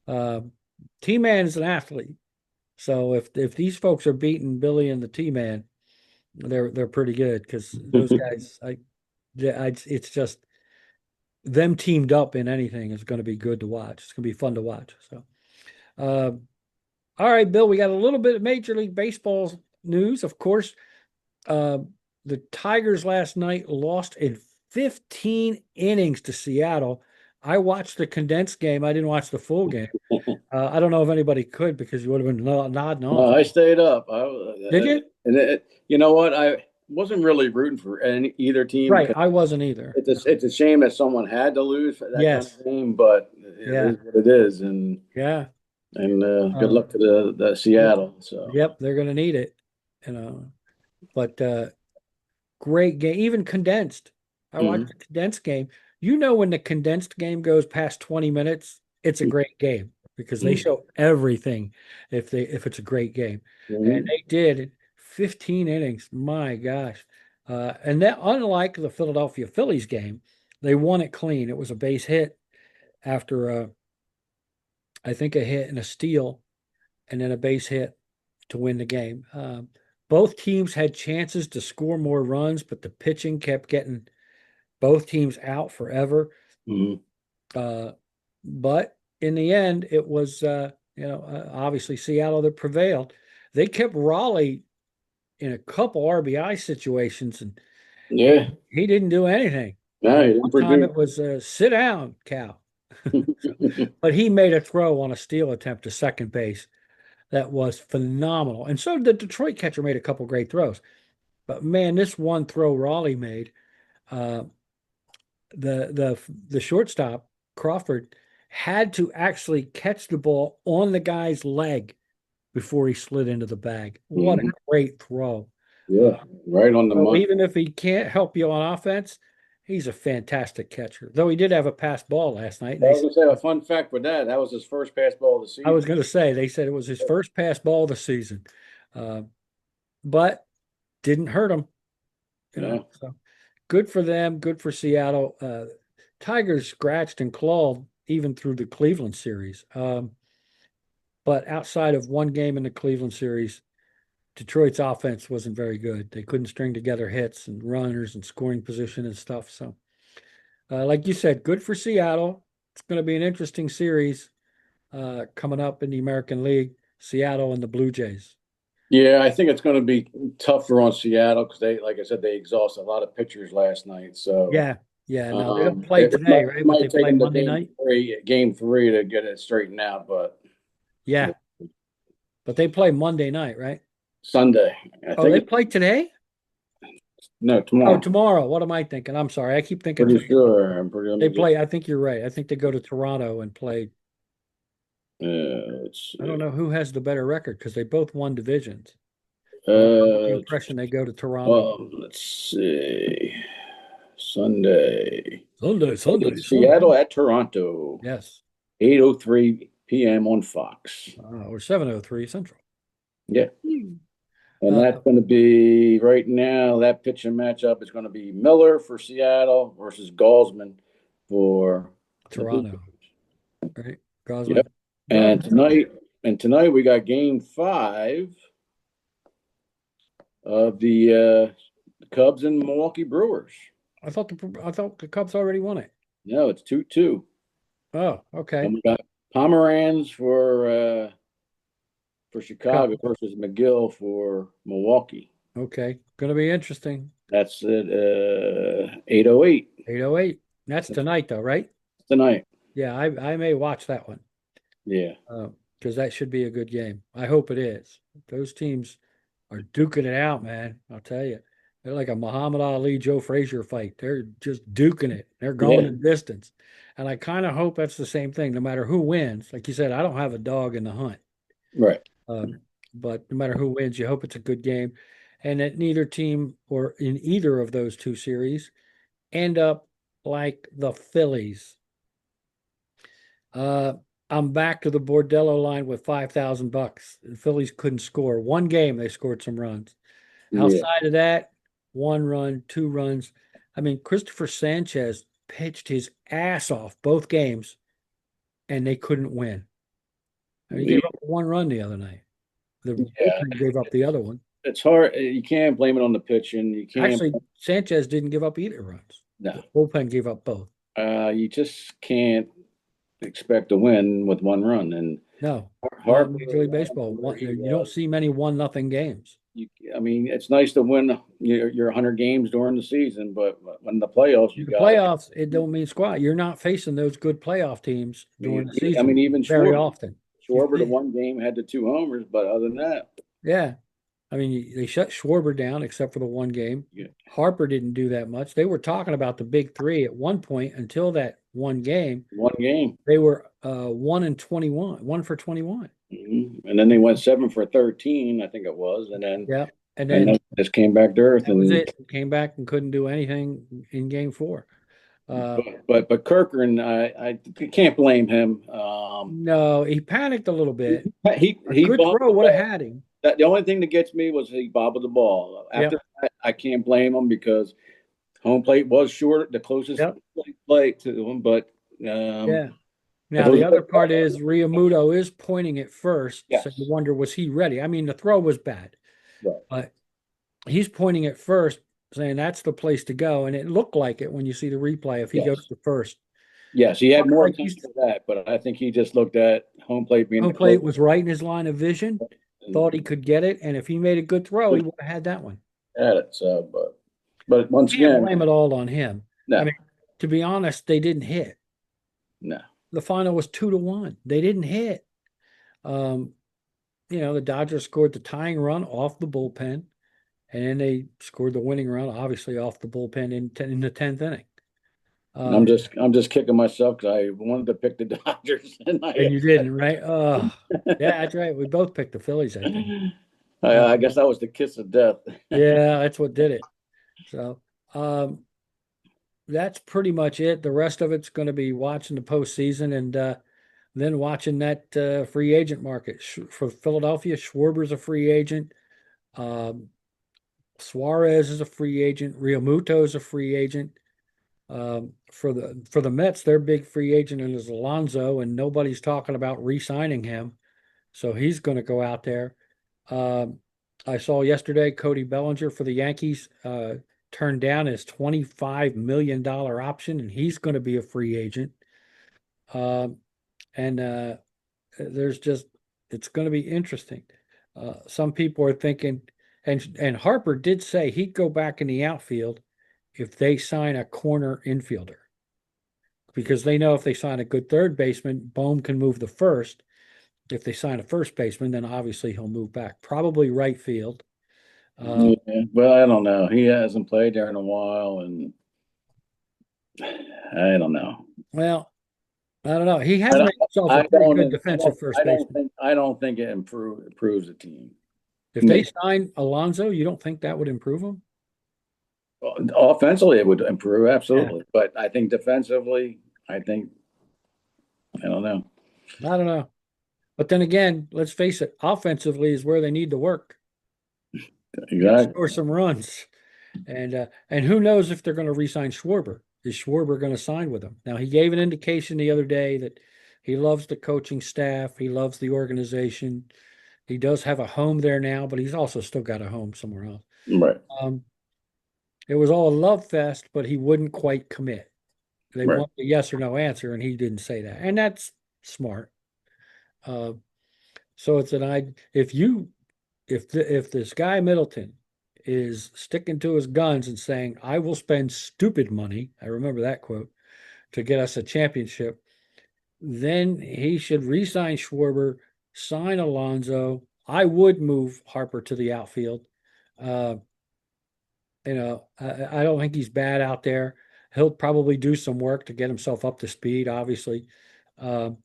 Um, T-Man is an athlete. So if these folks are beating Billy and the T-Man, they're pretty good because those guys, it's just them teamed up in anything is going to be good to watch. It's going to be fun to watch. So, uh, all right, Bill, we got a little bit of Major League Baseball news. Of course, uh, the Tigers last night lost in 15 innings to Seattle. I watched the condensed game. I didn't watch the full game. I don't know if anybody could because you would have been nodding No, off. I stayed up. Did you? And you know what? I wasn't really rooting for either team Right. because I wasn't either. it's a shame that someone had to lose for that kind Yes. of game, but it Yeah. is what it is, Yeah. and good Uh, luck to the Seattle. So yep. They're going to need it. You know, but great game, even condensed. I watched mhm. the condensed game. You know, when the condensed game goes past 20 minutes, it's a great game because they Mhm. show everything if it's a great game. And Mhm. they did 15 innings. My gosh. And that unlike the Philadelphia Phillies game, they won it clean. It was a base hit after I think a hit and a steal and then a base hit to win the game. Both teams had chances to score more runs, but the pitching kept getting both teams out forever. Mhm. Uh, but in the end, it was obviously Seattle that prevailed. They kept Raleigh in a couple RBI situations, and Yeah, he didn't do anything. no, he didn't One time produce. it was sit down, Cal. So, but he made a throw on a steal attempt to second base that was phenomenal. And so the Detroit catcher made a couple great throws. But man, this one throw Raleigh made, uh, the shortstop Crawford had to actually catch the ball on the guy's leg before he slid into the bag. What a Mhm. great throw! Yeah, right on the So money. even if he can't help you on offense, he's a fantastic catcher. Though he did have a pass ball last night, and I they was gonna say a fun fact with that. That was his first pass ball of the I was season. going to say they said it was his first pass ball of the season, uh, but didn't hurt him. Yeah. So good for them. Good for Seattle. Tigers scratched and clawed even through the Cleveland series. But outside of one game in the Cleveland series, Detroit's offense wasn't very good. They couldn't string together hits and runners and scoring position and stuff. So, like you said, good for Seattle. It's going to be an interesting series coming up in the American League. Seattle and the Blue Jays. Yeah, I think it's going to be tougher on Seattle because like I said, they exhausted a lot of pitchers last night. So Yeah, yeah. No, they don't play it today, might, right? it But they might take play them to Monday night. game three to get it straightened out. But Yeah, but they play Monday night, right? Sunday, I Oh, think they it's play today? no Oh, tomorrow. tomorrow. What am I thinking? I'm sorry. I keep thinking Pretty today. sure. I'm pretty. Let They me just. play. I think you're right. I think they go to Toronto and play. Let's I don't see. know who has the better record because they both won divisions. But I get the Uh, impression they go to Toronto. let's see. Sunday. Sunday, Sunday, It's Sunday. Seattle at Toronto. Yes. 8:03 p.m. on Fox. Or 7:03 Central. Yeah. Hmm. And Uh, that's going to be right now. That pitching matchup is going to be Miller for Seattle versus Galsman for the Blue Toronto, Jays. right? Yep. Gosman. And Gosman. tonight we got game 5 of the Cubs and Milwaukee Brewers. I thought the Cubs already won it. No, it's 2-2. Oh, okay. And we got Pomeranz for Chicago versus McGill for Milwaukee. Okay. Going to be interesting. That's at 8:08 8:08. That's tonight, though, right? tonight. Yeah, I may watch that one. Yeah. Because that should be a good game. I hope it is. Those teams are duking it out, man. I'll tell you. They're like a Muhammad Ali, Joe Frazier fight. They're just duking it. They're going the distance. And I kind of hope that's the same thing, no matter who wins. Like you said, I don't have a dog in the hunt. Right. But no matter who wins, you hope it's a good game. And that neither team or in either of those two series end up like the Phillies. I'm back to the Bordello line with $5,000. The Phillies couldn't score. One game, they scored some runs. Outside of that, 1 run, 2 runs. I mean, Christopher Sanchez pitched his ass off both games, and they couldn't win. I mean, he gave up 1 run the other night. The bullpen gave up the other one. It's hard. You can't blame it on the pitching. You can't. Actually, Sanchez didn't give up either runs. No. The bullpen gave up both. You just can't expect to win with 1 run. And no, hard Major League Baseball. You don't see many 1-0 games. I mean, it's nice to win your 100 games during the season, but when the playoffs, playoffs, it don't mean squat. You're not facing those good playoff teams during the season. I mean, even very often. Schwarber, the 1 game had the 2 homers, but other than that, yeah. I mean, they shut Schwarber down except for the 1 game. Yeah. Harper didn't do that much. They were talking about the big 3 at one point until that 1 game. 1 game. They were 1-21, 1 for 21. Mm-hmm. And then they went 7 for 13, I think it was, and then and then just came back to earth. That was it. Came back and couldn't do anything in game 4. But Kirkland, I can't blame him. No, he panicked a little bit. He good throw would have had him. The only thing that gets me was he bobbled the ball. After that, I can't blame him because home plate was short, the closest plate to him. But Now the other part is Realmuto is pointing it first, yes. So you wonder, was he ready? I mean, the throw was bad, but he's pointing it first, saying that's the place to go, and it looked like it when you see the replay. If he goes to first, yes, he had more attention to that, but I think he just looked at home plate being home plate was right in his line of vision. Thought he could get it, and if he made a good throw, he would have had that one. Had it, so but once again, blame it all on him. No. I mean, to be honest, they didn't hit. No. The final was 2-1. They didn't hit. The Dodgers scored the tying run off the bullpen, and then they scored the winning run, obviously off the bullpen in the 10th inning. I'm just kicking myself because I wanted to pick the Dodgers, and you didn't, right? Yeah, that's right. We both picked the Phillies, I think. I guess that was the kiss of death. Yeah, that's what did it. So that's pretty much it. The rest of it's going to be watching the postseason and then watching that free agent market. For Philadelphia, Schwarber's a free agent. Suarez is a free agent. Realmuto is a free agent. For the Mets, their big free agent is Alonso, and nobody's talking about re-signing him. So he's going to go out there. I saw yesterday Cody Bellinger for the Yankees turned down his $25 million option, and he's going to be a free agent. It's going to be interesting. Some people are thinking, and Harper did say he'd go back in the outfield if they sign a corner infielder, because they know if they sign a good third baseman, Bohm can move the first. If they sign a first baseman, then obviously he'll move back, probably right field. Well, I don't know. He hasn't played there in a while, and I don't know. Well, I don't know. He has made himself a pretty good defensive first baseman. I don't think it improves the team. If they sign Alonso, you don't think that would improve him? Offensively, it would improve, absolutely. Yeah. But I think defensively, I don't know. I don't know. But then again, let's face it, offensively is where they need to work. Exactly. Score some runs. And who knows if they're going to re-sign Schwarber. Is Schwarber going to sign with them? Now, he gave an indication the other day that he loves the coaching staff. He loves the organization. He does have a home there now, but he's also still got a home somewhere else. Right. It was all a love fest, but he wouldn't quite commit. They Right. want a yes or no answer, and he didn't say that, and that's smart. Uh, so it's an I if this guy Middleton is sticking to his guns and saying, "I will spend stupid money," I remember that quote, to get us a championship, then he should re-sign Schwarber, sign Alonso. I would move Harper to the outfield. Uh, I don't think he's bad out there. He'll probably do some work to get himself up to speed, obviously. Um,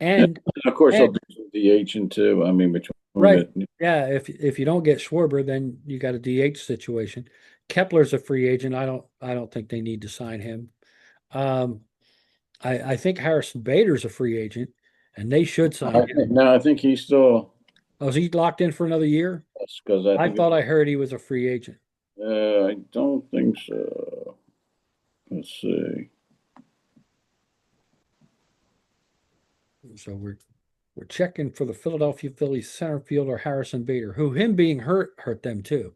Yeah. and And of course, they'll and do some DHing too. I mean, between right, the yeah. If you don't get Schwarber, then you got a DH situation. Kepler's a free agent. I don't think they need to sign him. Um, I think Harrison Bader's a free agent, and they should sign him. I think he's still Oh, is he locked in for another year? because I I think thought I heard he was a free agent. I don't think so. Let's see. So we're checking for the Philadelphia Phillies center fielder Harrison Bader, who him being hurt them too.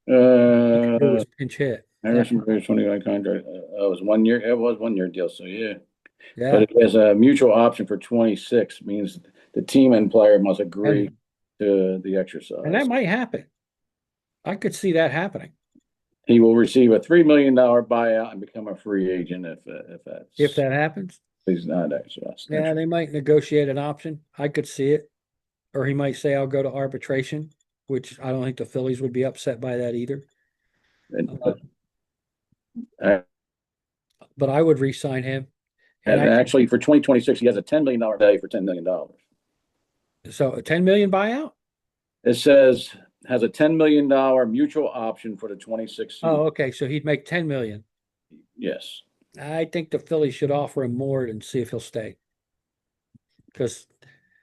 He could do Uh, his pinch hit. Harrison Bridge 21 contract. It was 1 year. It was 1 year deal. So yeah, but Yeah, it has a mutual option for 26. Means the team and player must agree and to the that exercise. might happen. I could see that happening He will receive a $3 million buyout and become a free agent if that's that happens. he's not exercised. Yeah, they might negotiate an option. I could see it, or he might say I'll go to arbitration, which I don't think the Phillies would be upset by that either. And, Uh, but I would re-sign him, and and I think actually, for 2026, he has a $10 million day for $10 million. so. A 10 million buyout. It says has a $10 million mutual option for the 26 season. Oh, okay. So he'd make 10 million. Yes. I think the Phillies should offer him more and see if he'll stay. Because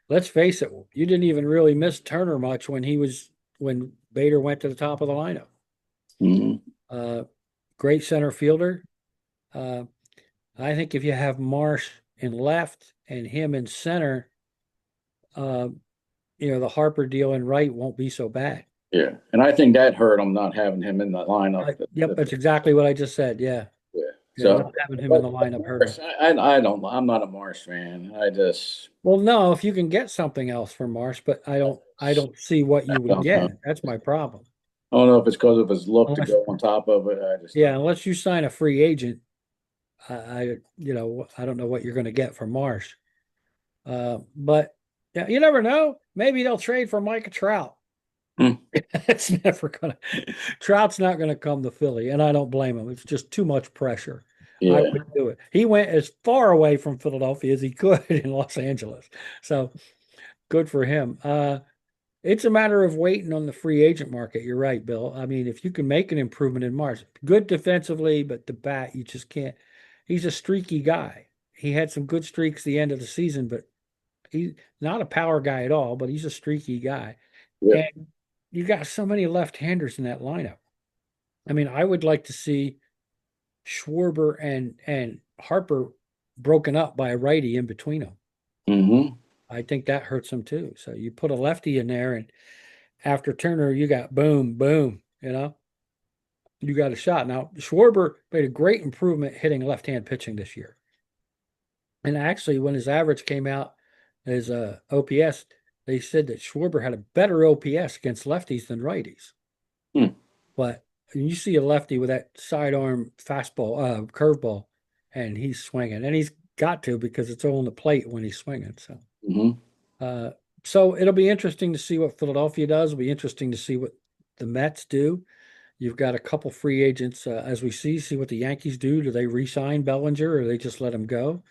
let's face it, you didn't even really miss Turner much when Bader went to the top of the lineup. Mhm. Uh, great center fielder. Uh, I think if you have Marsh in left and him in center, uh, the Harper deal in right won't be so bad. Yeah, and I think that hurt him not having him in the lineup. Yep, that's exactly what I just said. Yeah, Yeah. yeah, So, not having him in but the lineup hurt him. Marsh, I don't. I'm not a Marsh fan. Well, no, if you can get something else from Marsh, but I don't see what you would don't know. get. That's my problem. I don't know if it's because of his look to Unless, go on top of it. I just yeah, don't. unless you sign a free agent, I don't know what you're going to get from Marsh. But yeah, you never know. Maybe they'll trade for Micah Trout. Hmm. It's never gonna. Trout's not going to come to Philly, and I don't blame him. It's just too much pressure. I Yeah. would do it. He went as far away from Philadelphia as he could in Los Angeles, so good for him. It's a matter of waiting on the free agent market. You're right, Bill. I mean, if you can make an improvement in Mars, good defensively, but the bat, you just can't. He's a streaky guy. He had some good streaks the end of the season, but he's not a power guy at all, but he's a streaky guy. Yeah. And you got so many left-handers in that lineup. I mean, I would like to see Schwarber and Harper broken up by a righty in between them. Hmm. I think that hurts them too. So you put a lefty in there, and after Turner, you got boom, boom, you got a shot. Now, Schwarber made a great improvement hitting left-hand pitching this year. And actually, when his average came out as OPS, they said that Schwarber had a better OPS against lefties than righties. Hmm. But you see a lefty with that sidearm fastball, curveball, and he's swinging, and he's got to because it's on the plate when he's swinging. So, Hmm. uh, so it'll be interesting to see what Philadelphia does. It'll be interesting to see what the Mets do. You've got a couple free agents as we see what the Yankees do. Do they re-sign Bellinger or they just let him go?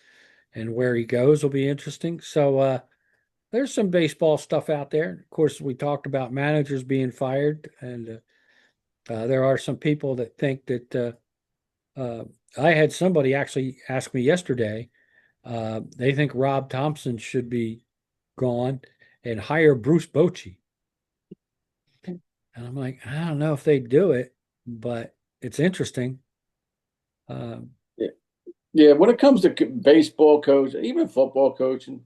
And where he goes will be interesting. So there's some baseball stuff out there. Of course, we talked about managers being fired, and there are some people that think that I had somebody actually ask me yesterday. They think Rob Thompson should be gone and hire Bruce Bochy. And I'm like, I don't know if they do it, but it's interesting. Um, Yeah. Yeah. When it comes to baseball coach, even football coaching,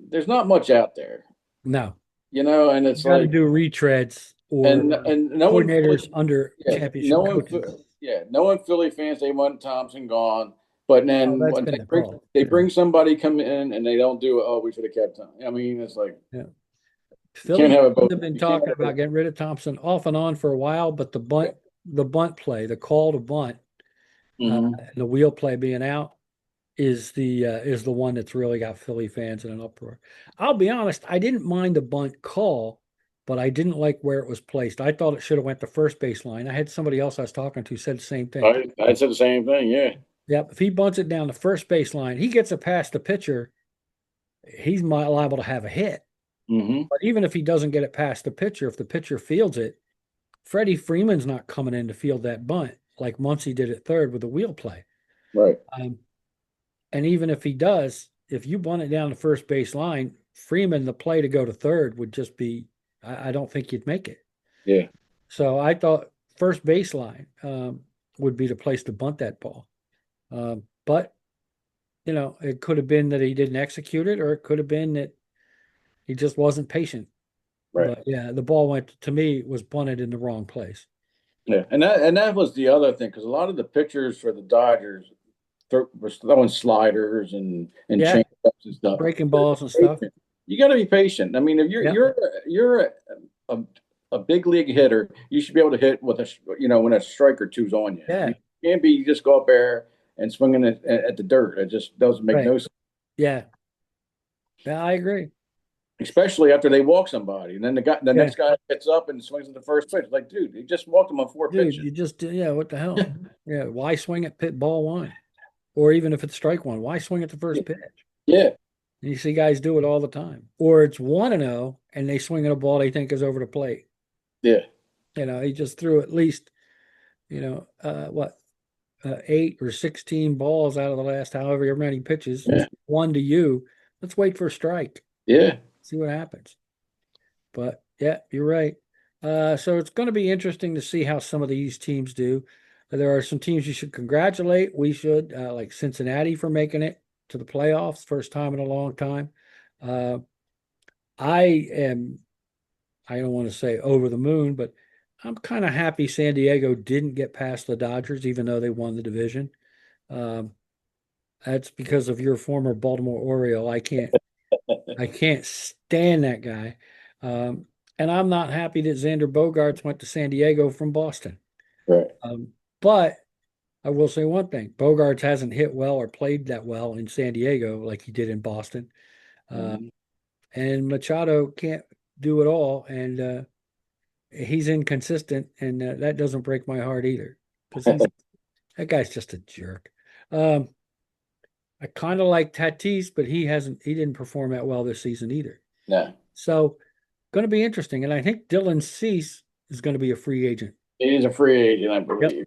there's not much out there, no, and you it's got to like, do retreads. or and no one coordinators under yeah, championship coaches. no one Philly fans, they want Thompson gone. But Oh, then that's when been the bring, call. they Yeah. bring somebody come in and they don't do it, oh, we should have kept him. I mean, it's like Yeah. you can't Philly have it fans both. have been You can't talking have it. about getting rid of Thompson off and on for a while, but the bunt play, the call to bunt, Mhm. the wheel play being out is the one that's really got Philly fans in an uproar. I'll be honest, I didn't mind the bunt call, but I didn't like where it was placed. I thought it should have went to first baseline. I had somebody else I was talking to said the same thing. I said the same thing. Yeah. Yep, if he bunts it down the first baseline, he gets it past the pitcher, he's liable to have a hit. Hmm. But even if he doesn't get it past the pitcher, if the pitcher fields it, Freddie Freeman's not coming in to field that bunt like Muncy did at third with the wheel play. Right. And even if he does, if you bunt it down the first base line, Freeman, the play to go to third would just be, I don't think you'd make it. Yeah. So I thought first baseline would be the place to bunt that ball. But, it could have been that he didn't execute it, or it could have been that he just wasn't patient. Right. But yeah, the ball to me, was bunted in the wrong place. Yeah. And that was the other thing, because a lot of the pitchers for the Dodgers were throwing sliders and Yeah. change-ups and stuff. Breaking balls and stuff. You got to be patient. I mean, if you're a big league hitter, you should be able to hit with when a strike or two's on you. Yeah. You can't be just go up there and swinging at the dirt. It just doesn't make no sense. Yeah. Yeah, I agree. Especially after they walk somebody, and then the next guy gets up and swings at the first pitch. Like, dude, you just walked him on four Dude, pitches. you just what the hell? Yeah, why swing at pit ball one, or even if it's strike one? Why swing at the first pitch? Yeah. And you see guys do it all the time. Or it's 1-0 and they swing at a ball they think is over the plate. Yeah. He just threw at least, 8 or 16 balls out of the last however many pitches. Yeah. One to you. Let's wait for a strike. Yeah. See what happens. But yeah, you're right. So it's going to be interesting to see how some of these teams do. There are some teams you should congratulate. We should, like Cincinnati, for making it to the playoffs, first time in a long time. I don't want to say over the moon, but I'm kind of happy San Diego didn't get past the Dodgers, even though they won the division. That's because of your former Baltimore Oriole. I can't stand that guy. And I'm not happy that Xander Bogaerts went to San Diego from Boston. Right. But I will say one thing: Bogaerts hasn't hit well or played that well in San Diego like he did in Boston. And Machado can't do it all, and he's inconsistent, and that doesn't break my heart either, because that guy's just a jerk. I kind of like Tatis, but he didn't perform that well this season either. Yeah. So, going to be interesting, and I think Dylan Cease is going to be a free agent. He's a free agent, I believe. Yep.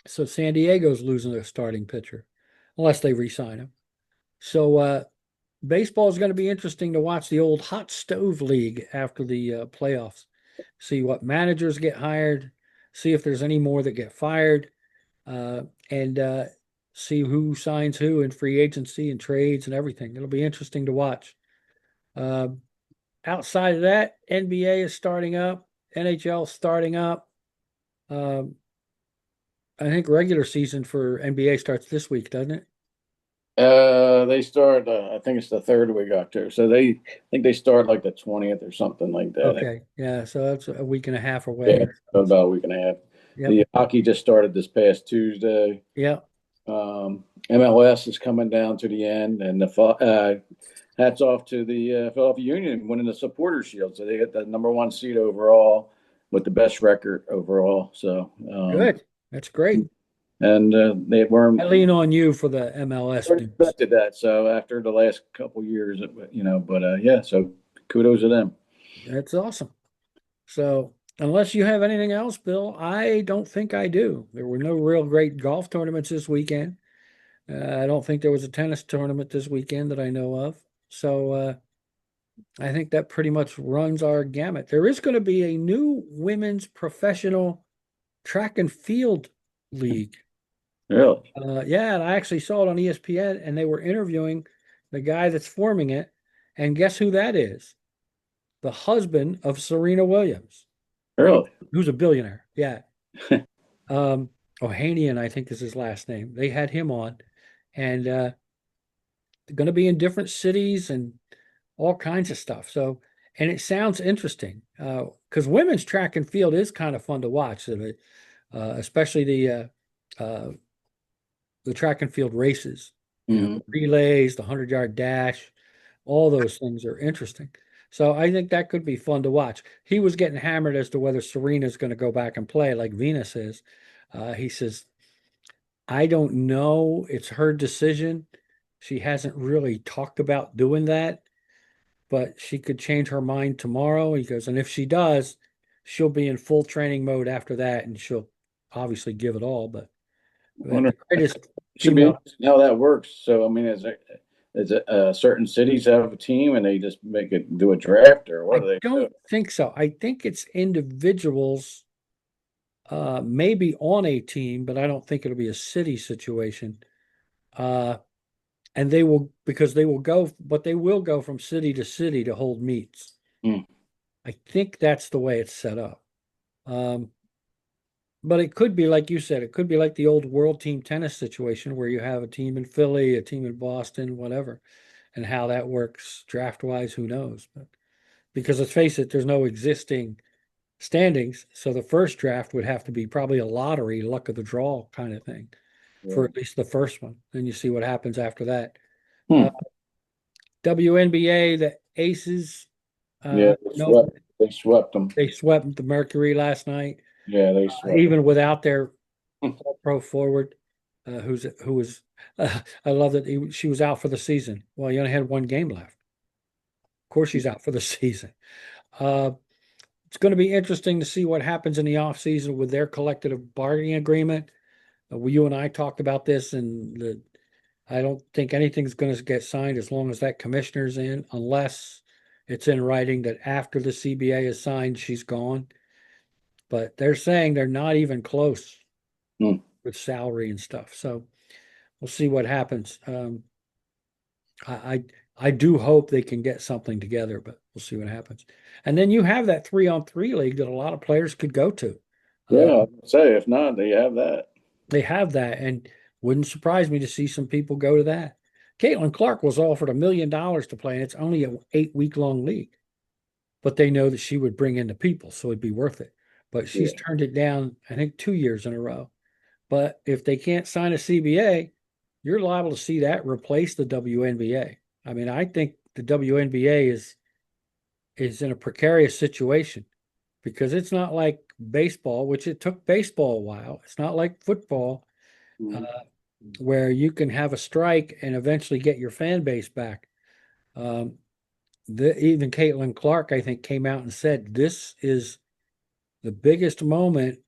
So San Diego's losing their starting pitcher, unless they re-sign him. So baseball is going to be interesting to watch, the old hot stove league after the playoffs. See what managers get hired, see if there's any more that get fired, and see who signs who in free agency and trades and everything. It'll be interesting to watch. Outside of that, NBA is starting up, NHL is starting up. I think regular season for NBA starts this week, doesn't it? They start. I think it's the third week October. So I think they start like the 20th or something like that. Okay, yeah. So that's a week and a half away. Yeah, about a week and a half. Yep. The hockey just started this past Tuesday. Yeah. MLS is coming down to the end, and the hats off to the Philadelphia Union winning the Supporter Shield. So they got the #1 seed overall with the best record overall. So good. That's great. And they weren't. I lean on you for the MLS. Expected that. So after the last couple years, yeah. So kudos to them. That's awesome. So unless you have anything else, Bill, I don't think I do. There were no real great golf tournaments this weekend. I don't think there was a tennis tournament this weekend that I know of. So I think that pretty much runs our gamut. There is going to be a new women's professional track and field league. Really? Yeah, and I actually saw it on ESPN, and they were interviewing the guy that's forming it. And guess who that is? The husband of Serena Williams. Really? Who's a billionaire. Yeah. Ohanian, I think is his last name. They had him on, and going to be in different cities and all kinds of stuff. So, and it sounds interesting because women's track and field is kind of fun to watch, especially the track and field races. You know, Mhm. the relays, the 100-yard dash, all those things are interesting. So I think that could be fun to watch. He was getting hammered as to whether Serena's going to go back and play like Venus is. He says, I don't know. It's her decision. She hasn't really talked about doing that, but she could change her mind tomorrow. He goes, and if she does, she'll be in full training mode after that, and she'll obviously give it all. But I the wonder. greatest Should be female, interesting how that works. So, I mean, is it certain cities have a team and they just do a draft, or what I do they do? don't think so. I think it's individuals, maybe on a team, but I don't think it'll be a city situation. Uh, and they will, because they will go, but they will go from city to city to hold meets. Hmm. I think that's the way it's set up. Um, but it could be like you said, it could be like the old world team tennis situation where you have a team in Philly, a team in Boston, whatever, and how that works draft wise, who knows? But because let's face it, there's no existing standings, so the first draft would have to be probably a lottery, luck of the draw kind of thing for Yeah. at least the first one. Then you see what happens after that. Hmm. Uh, WNBA, the Aces, Yeah, no, they swept them. they swept the Mercury last night, Yeah, they swept them. even without their pro forward, who was. I love that she was out for the season. Well, you only had one game left. Of course, she's out for the season. Uh, it's going to be interesting to see what happens in the offseason with their collective bargaining agreement. You and I talked about this, and I don't think anything's going to get signed as long as that commissioner's in, unless it's in writing that after the CBA is signed, she's gone. But they're saying they're not even close Hmm. with salary and stuff. So we'll see what happens. I, I I do hope they can get something together, but we'll see what happens. And then you have that 3-on-3 league that a lot of players could go to. Uh, Yeah, I'd say if not, they have that. they have that, and wouldn't surprise me to see some people go to that. Caitlin Clark was offered $1 million to play, and it's only an 8-week long league, but they know that she would bring in the people, so it'd be worth it. But she's Yeah. turned it down, I think, 2 years in a row. But if they can't sign a CBA, you're liable to see that replace the WNBA. I mean, I think the WNBA is in a precarious situation because it's not like baseball, which it took baseball a while. It's not like football, uh, Mhm. where you can have a strike and eventually get your fan base back. Um, even Caitlin Clark, I think, came out and said this is the biggest moment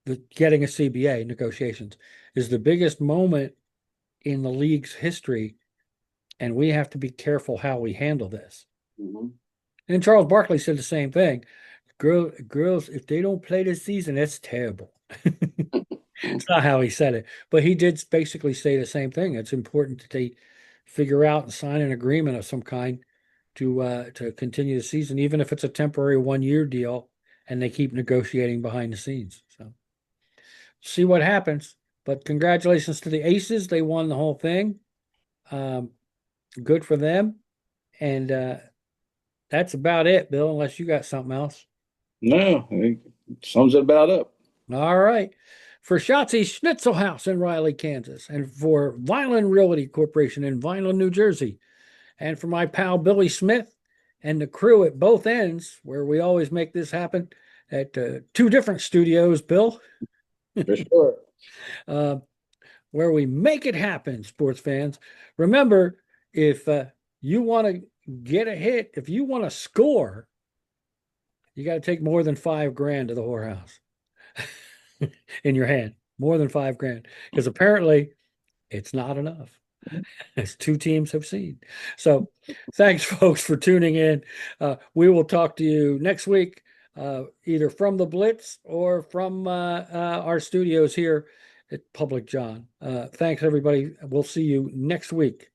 that getting a CBA negotiations is the biggest moment in the league's history, and we have to be careful how we handle this. Mhm. And Charles Barkley said the same thing. Girls, if they don't play this season, that's terrible. It's not how he said it, but he did basically say the same thing. It's important that they figure out and sign an agreement of some kind to continue the season, even if it's a temporary 1-year deal, and they keep negotiating behind the scenes. So see what happens. But congratulations to the Aces. They won the whole thing. Um, good for them. And that's about it, Bill, unless you got something else. No, it sums it about up. All right. For Schatzi Schnitzel House in Riley, Kansas, and for Vineland Realty Corporation in Vineland, New Jersey, and for my pal Billy Smith and the crew at both ends, where we always make this happen at two different studios, Bill, For sure. uh, where we make it happen, sports fans. Remember, if you want to get a hit, if you want to score, you got to take more than $5,000 to the whorehouse in your hand, more than $5,000, because apparently it's not enough, as two teams have seen. So, thanks, folks, for tuning in. We will talk to you next week, either from the Blitz or from our studios here at Public John. Thanks, everybody. We'll see you next week.